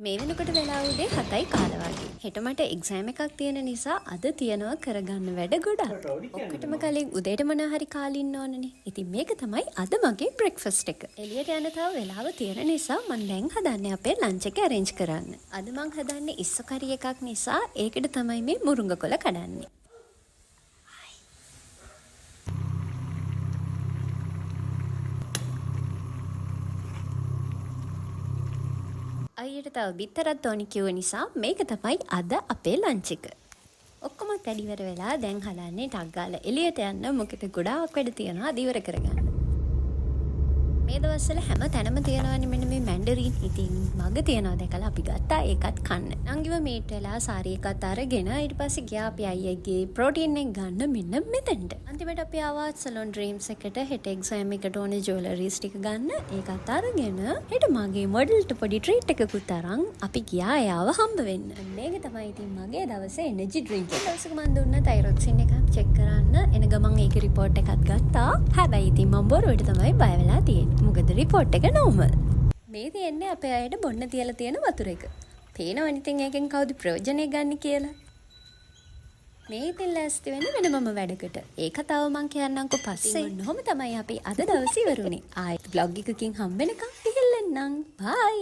මේ වෙනකොට වෙලා උදේ 7යි කාලා වගේ. හෙට මට එක්සෑම් එකක් තියෙන නිසා අද තියනවා කරගන්න වැඩ ගොඩක්. ඔක්කොටම කලින් උදේට මොනවා හරි කාලා ඉන්න ඕනනේ. ඉතින් මේක තමයි අද මගේ බ්‍රෙක්ෆාස්ට් එක. එළියට යන තව වෙලාව තියෙන නිසා මම දැන් හදන්නේ අපේ ලන්ච් එක අරේන්ජ් කරන්න. අද මම හදන්නේ ඉස්සු කරි එකක් නිසා ඒකට තමයි මේ මුරුංග කොළ කඩන්නේ. අයියට තව බිත්තරත් ඕනි කිව්ව නිසා මේක තමයි අද අපේ ලන්ච් එක. ඔක්කොම වැඩිවර වෙලා දැන් හදන්නේ ටක් ගාලා එළියට යන්න මොකද ගොඩාක් වැඩ තියෙනවා අද ඉවර කරගන්න. මේ දවස්වල හැම තැනම තියෙනවානේ මෙන්න මේ මැන්ඩරින්. ඉතින් මග තියනවා දැකලා අපි ගත්තා ඒකත් කන්න. නංගිව මීට් වෙලා සාරි එකත් අරගෙන ඊට පස්සේ ගියා අපි අයියගේ ප්‍රෝටීන් එක ගන්න මෙන්න මෙතෙන්ට. අන්තිමට අපි ආවා සලොන් ඩ්‍රීම්ස් එකට හෙට එක්සෑම් එකට ඕනේ ජුවලරිස් ටික ගන්න. ඒකත් අරගෙන හෙට මගේ මොඩල්ට පොඩි ට්‍රීට් එකකුත් අරන් අපි ගියා එයාව හම්බ වෙන්න. මේක තමයි ඉතින් මගේ දවසේ එනර්ජි ඩ්‍රින්ක් එක. දවසක මම දුන්න තයිරොක්සින් එකක් චෙක් කරන්න. එන ගමන් ඒකේ රිපෝට් එකක් ගත්තා. හැබැයි ඉතින් මම බොරුවට තමයි බය වෙලා තියෙන්නේ. මොකද රිපෝට් එක නෝමල්. මේ තියෙන්නේ අපේ අයට බොන්න තියලා තියෙන වතුර එක. පේනවනේ ඉතින් ඒකෙන් කවුද ප්‍රයෝජනෙ ගන්න කියලා. මේ ඉතින් ලෑස්ති වෙන්න වෙනමම වැඩකට. ඒ කතාව මං කියන්නම්කෝ පස්සේ. ඔන්නෝම තමයි අපි අද දවසේ ඉවරුනේ. ආයෙත් බ්ලොග් එකකින් හම්බ වෙනකම් ඉහිල්ලෙන්නම්. බයි.